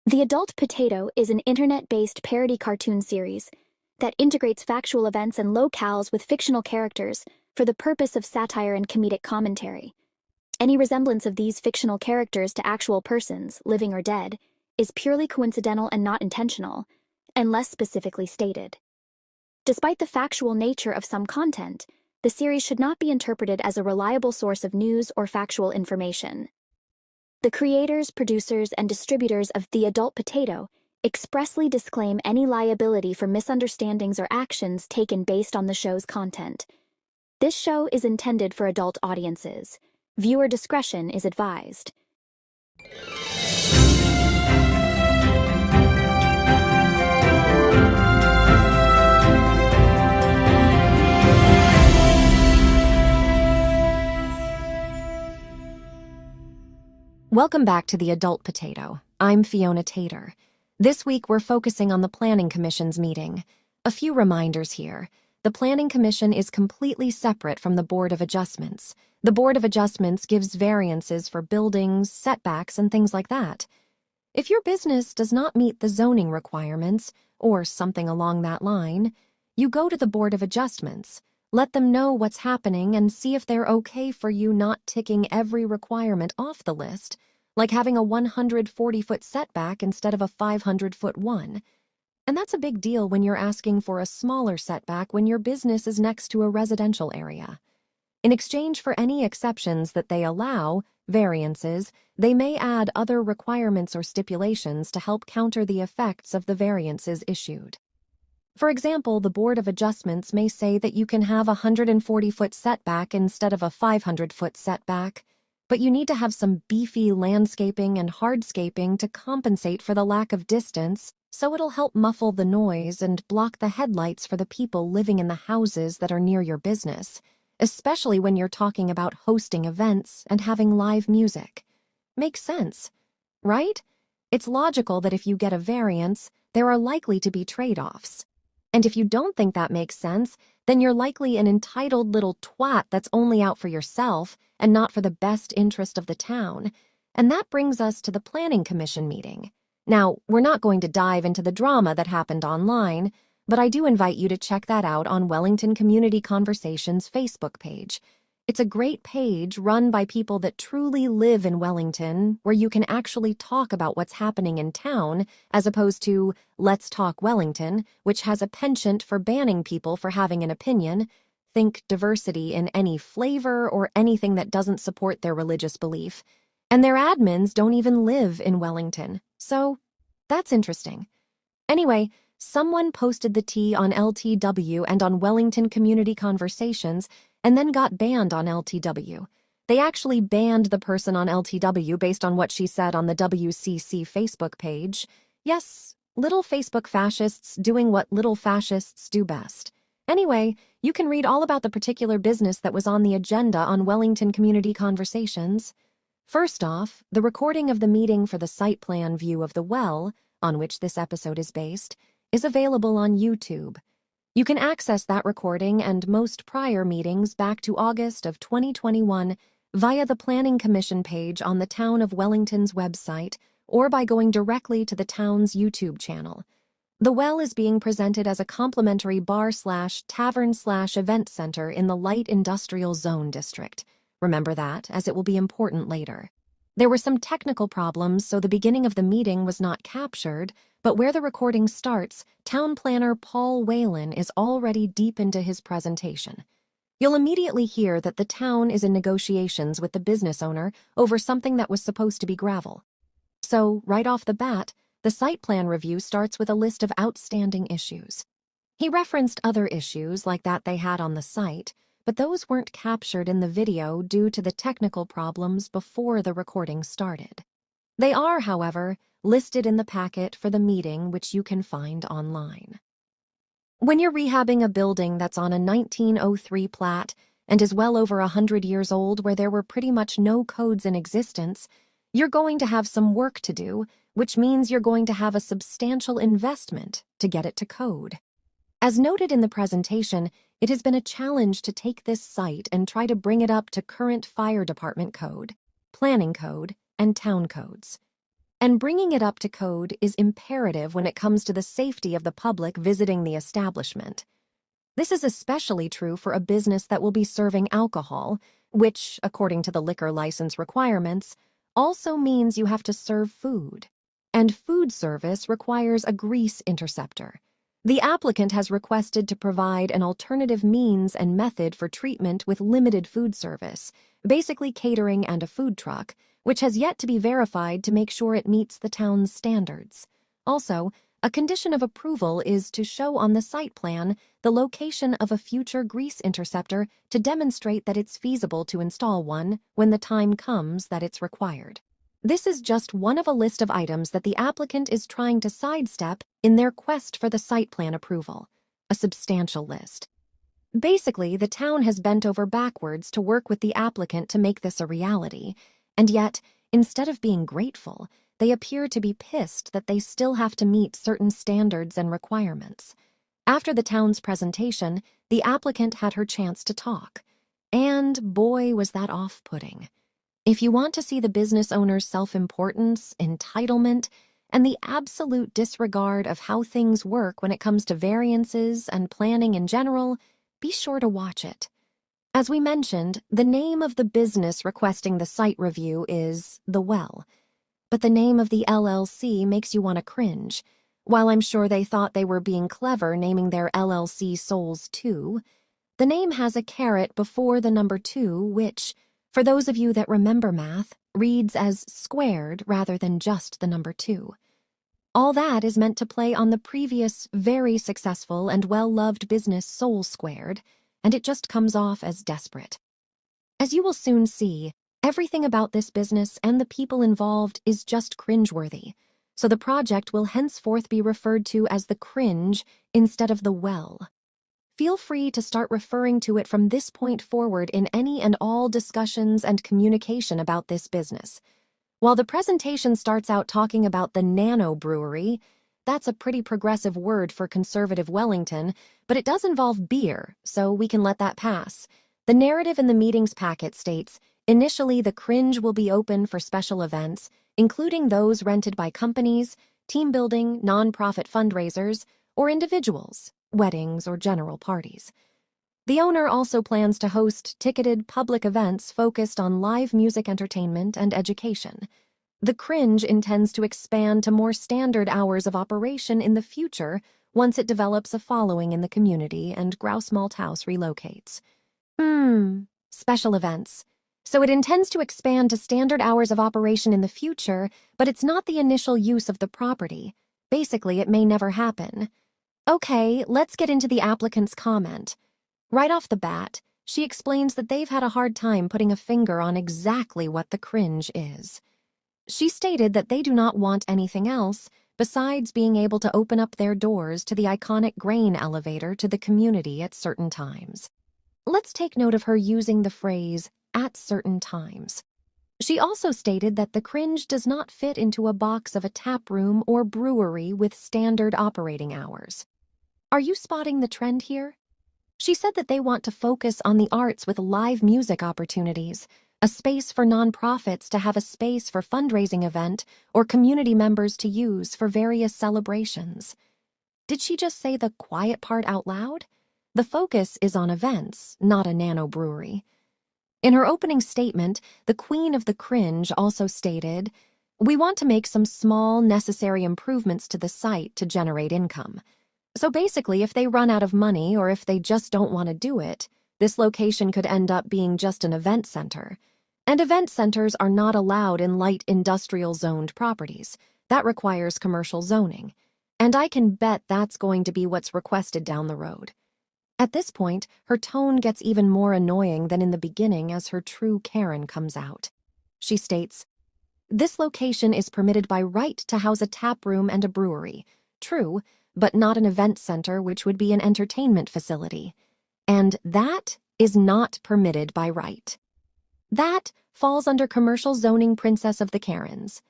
The Adult Potato is an internet-based parody cartoon series that integrates factual events and locales with fictional characters for the purpose of satire and comedic commentary. Any resemblance of these fictional characters to actual persons, living or dead, is purely coincidental and not intentional, unless specifically stated. Despite the factual nature of some content, the series should not be interpreted as a reliable source of news or factual information. The creators, producers, and distributors of The Adult Potato expressly disclaim any liability for misunderstandings or actions taken based on the show's content. This show is intended for adult audiences. Viewer discretion is advised. Welcome back to The Adult Potato. I'm Fiona Tater. This week we're focusing on the Planning Commission's meeting. A few reminders here. The Planning Commission is completely separate from the Board of Adjustments. The Board of Adjustments gives variances for buildings, setbacks, and things like that. If your business does not meet the zoning requirements, or something along that line, you go to the Board of Adjustments. Let them know what's happening and see if they're okay for you not ticking every requirement off the list, like having a 140-foot setback instead of a 500-foot one. And that's a big deal when you're asking for a smaller setback when your business is next to a residential area. In exchange for any exceptions that they allow, variances, they may add other requirements or stipulations to help counter the effects of the variances issued. For example, the Board of Adjustments may say that you can have a 140-foot setback instead of a 500-foot setback, but you need to have some beefy landscaping and hardscaping to compensate for the lack of distance, so it'll help muffle the noise and block the headlights for the people living in the houses that are near your business, especially when you're talking about hosting events and having live music. Makes sense, right? It's logical that if you get a variance, there are likely to be trade-offs. And if you don't think that makes sense, then you're likely an entitled little twat that's only out for yourself and not for the best interest of the town. And that brings us to the Planning Commission meeting. Now, we're not going to dive into the drama that happened online, but I do invite you to check that out on Wellington Community Conversations' Facebook page. It's a great page run by people that truly live in Wellington, where you can actually talk about what's happening in town, as opposed to Let's Talk Wellington, which has a penchant for banning people for having an opinion. Think diversity in any flavor or anything that doesn't support their religious belief. And their admins don't even live in Wellington, so that's interesting. Anyway, someone posted the tea on LTW and on Wellington Community Conversations and then got banned on LTW. They actually banned the person on LTW based on what she said on the WCC Facebook page. Yes, little Facebook fascists doing what little fascists do best. Anyway, you can read all about the particular business that was on the agenda on Wellington Community Conversations. First off, the recording of the meeting for the site plan view of the well, on which this episode is based, is available on YouTube. You can access that recording and most prior meetings back to August of 2021 via the Planning Commission page on the Town of Wellington's website or by going directly to the town's YouTube channel. The well is being presented as a complimentary bar/tavern/event center in the Light Industrial Zone District. Remember that, as it will be important later. There were some technical problems, so the beginning of the meeting was not captured, but where the recording starts, Town Planner Paul Whalen is already deep into his presentation. You'll immediately hear that the town is in negotiations with the business owner over something that was supposed to be gravel. So, right off the bat, the site plan review starts with a list of outstanding issues. He referenced other issues like that they had on the site, but those weren't captured in the video due to the technical problems before the recording started. They are, however, listed in the packet for the meeting, which you can find online. When you're rehabbing a building that's on a 1903 plat and is well over 100 years old where there were pretty much no codes in existence, you're going to have some work to do, which means you're going to have a substantial investment to get it to code. As noted in the presentation, it has been a challenge to take this site and try to bring it up to current fire department code, planning code, and town codes. and bringing it up to code is imperative when it comes to the safety of the public visiting the establishment. This is especially true for a business that will be serving alcohol, which, according to the liquor license requirements, also means you have to serve food. And food service requires a grease interceptor. The applicant has requested to provide an alternative means and method for treatment with limited food service, basically catering and a food truck, which has yet to be verified to make sure it meets the town's standards. Also, a condition of approval is to show on the site plan the location of a future grease interceptor to demonstrate that it's feasible to install one when the time comes that it's required. This is just one of a list of items that the applicant is trying to sidestep in their quest for the site plan approval, a substantial list. Basically, the town has bent over backwards to work with the applicant to make this a reality, and yet, instead of being grateful, they appear to be pissed that they still have to meet certain standards and requirements. After the town's presentation, the applicant had her chance to talk. And boy, was that off-putting. If you want to see the business owner's self-importance, entitlement, and the absolute disregard of how things work when it comes to variances and planning in general, be sure to watch it. As we mentioned, the name of the business requesting the site review is The Well. But the name of the LLC makes you want to cringe. While I'm sure they thought they were being clever naming their LLC Souls 2, the name has a caret before the number 2, which, for those of you that remember math, reads as squared rather than just the number 2. All that is meant to play on the previous very successful and well-loved business Soul Squared, and it just comes off as desperate. As you will soon see, everything about this business and the people involved is just cringeworthy, so the project will henceforth be referred to as the Cringe instead of the Well. Feel free to start referring to it from this point forward in any and all discussions and communication about this business. While the presentation starts out talking about the Nano Brewery, that's a pretty progressive word for conservative Wellington, but it does involve beer, so we can let that pass. The narrative in the meetings packet states, initially the Cringe will be open for special events, including those rented by companies, team building, nonprofit fundraisers, or individuals, weddings, or general parties. The owner also plans to host ticketed public events focused on live music entertainment and education. The Cringe intends to expand to more standard hours of operation in the future once it develops a following in the community and Grouse Malt House relocates. Special events. So it intends to expand to standard hours of operation in the future, but it's not the initial use of the property. Basically, it may never happen. Okay, let's get into the applicant's comment. Right off the bat, she explains that they've had a hard time putting a finger on exactly what the Cringe is. She stated that they do not want anything else besides being able to open up their doors to the iconic grain elevator to the community at certain times. Let's take note of her using the phrase, at certain times. She also stated that the Cringe does not fit into a box of a tap room or brewery with standard operating hours. Are you spotting the trend here? She said that they want to focus on the arts with live music opportunities, a space for nonprofits to have a space for fundraising event or community members to use for various celebrations. Did she just say the quiet part out loud? The focus is on events, not a nano brewery. In her opening statement, the Queen of the Cringe also stated, "We want to make some small, necessary improvements to the site to generate income. So basically, if they run out of money or if they just don't want to do it, this location could end up being just an event center. And event centers are not allowed in light industrial zoned properties. That requires commercial zoning. And I can bet that's going to be what's requested down the road." At this point, her tone gets even more annoying than in the beginning as her true Karen comes out. She states, "This location is permitted by right to house a tap room and a brewery. True, but not an event center, which would be an entertainment facility. And that is not permitted by right. That falls under commercial zoning Princess of the Karens."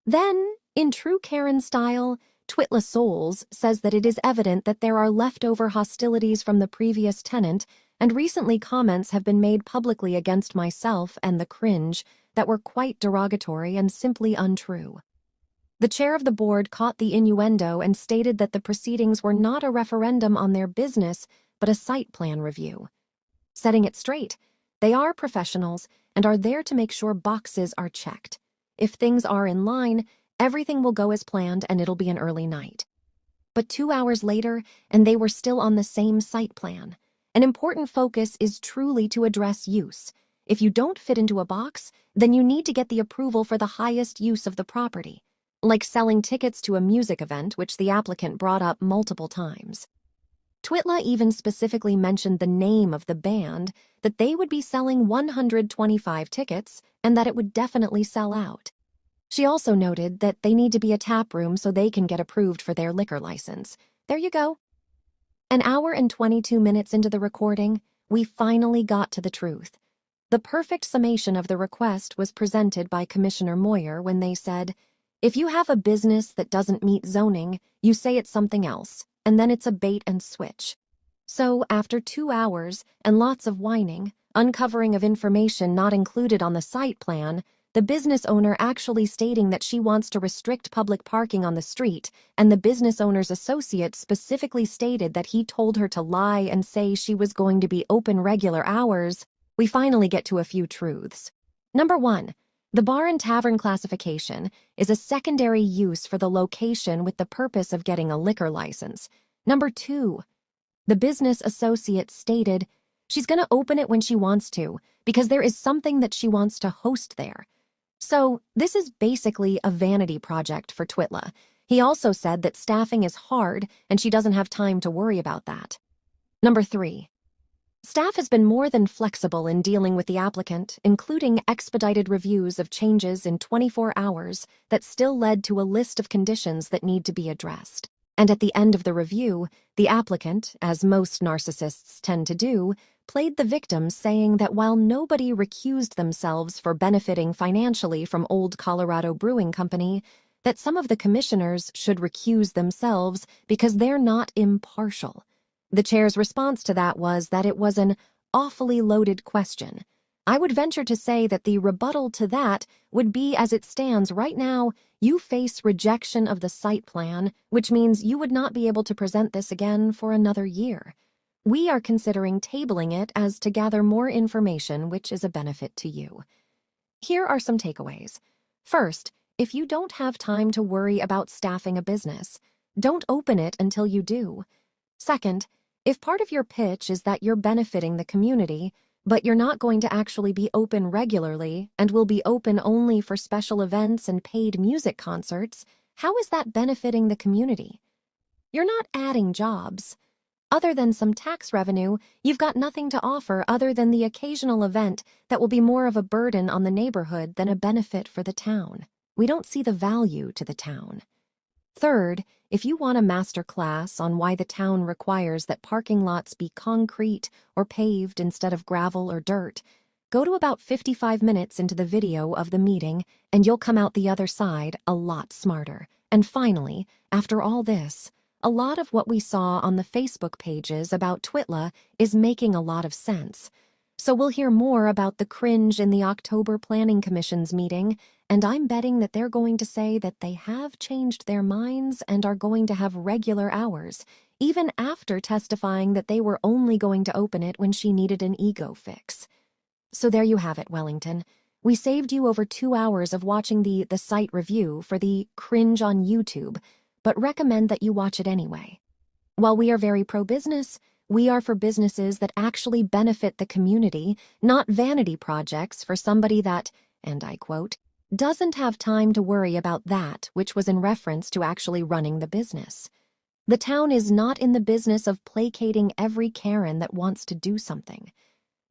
Then, in true Karen style, Twitla Souls says that it is evident that there are leftover hostilities from the previous tenant, and recently comments have been made publicly against myself and the Cringe that were quite derogatory and simply untrue. The chair of the board caught the innuendo and stated that the proceedings were not a referendum on their business, but a site plan review. Setting it straight, they are professionals and are there to make sure boxes are checked. If things are in line, everything will go as planned and it'll be an early night. But 2 hours later, and they were still on the same site plan. An important focus is truly to address use. If you don't fit into a box, then you need to get the approval for the highest use of the property, like selling tickets to a music event, which the applicant brought up multiple times. Twitla even specifically mentioned the name of the band, that they would be selling 125 tickets, and that it would definitely sell out. She also noted that they need to be a tap room so they can get approved for their liquor license. There you go. An hour and 22 minutes into the recording, we finally got to the truth. The perfect summation of the request was presented by Commissioner Moyer when they said, "If you have a business that doesn't meet zoning, you say it's something else, and then it's a bait and switch." So, after 2 hours and lots of whining, uncovering of information not included on the site plan, the business owner actually stating that she wants to restrict public parking on the street, and the business owner's associate specifically stated that he told her to lie and say she was going to be open regular hours, we finally get to a few truths. Number 1, the bar and tavern classification is a secondary use for the location with the purpose of getting a liquor license. Number 2, the business associate stated she's going to open it when she wants to because there is something that she wants to host there. So, this is basically a vanity project for Twitla. He also said that staffing is hard and she doesn't have time to worry about that. Number 3, staff has been more than flexible in dealing with the applicant, including expedited reviews of changes in 24 hours that still led to a list of conditions that need to be addressed. And at the end of the review, the applicant, as most narcissists tend to do, played the victim, saying that while nobody recused themselves for benefiting financially from Old Colorado Brewing Company, that some of the commissioners should recuse themselves because they're not impartial. The chair's response to that was that it was an awfully loaded question. I would venture to say that the rebuttal to that would be, as it stands right now, you face rejection of the site plan, which means you would not be able to present this again for another year. We are considering tabling it as to gather more information, which is a benefit to you. Here are some takeaways. First, if you don't have time to worry about staffing a business, don't open it until you do. Second, if part of your pitch is that you're benefiting the community, but you're not going to actually be open regularly and will be open only for special events and paid music concerts, how is that benefiting the community? You're not adding jobs. Other than some tax revenue, you've got nothing to offer other than the occasional event that will be more of a burden on the neighborhood than a benefit for the town. We don't see the value to the town. Third, if you want a master class on why the town requires that parking lots be concrete or paved instead of gravel or dirt, go to about 55 minutes into the video of the meeting and you'll come out the other side a lot smarter. And finally, after all this, a lot of what we saw on the Facebook pages about Twitla is making a lot of sense. So we'll hear more about the Cringe in the October Planning Commission's meeting, and I'm betting that they're going to say that they have changed their minds and are going to have regular hours, even after testifying that they were only going to open it when she needed an ego fix. So there you have it, Wellington. We saved you over 2 hours of watching the site review for the Cringe on YouTube, but recommend that you watch it anyway. While we are very pro-business, we are for businesses that actually benefit the community, not vanity projects for somebody that, and I quote, doesn't have time to worry about that, which was in reference to actually running the business. The town is not in the business of placating every Karen that wants to do something.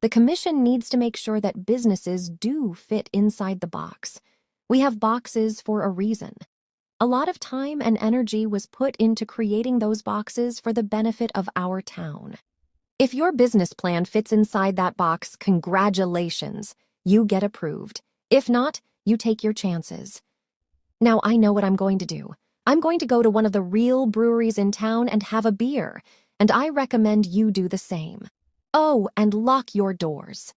The commission needs to make sure that businesses do fit inside the box. We have boxes for a reason. A lot of time and energy was put into creating those boxes for the benefit of our town. If your business plan fits inside that box, congratulations, you get approved. If not, you take your chances. Now I know what I'm going to do. I'm going to go to one of the real breweries in town and have a beer, and I recommend you do the same. Oh, and lock your doors.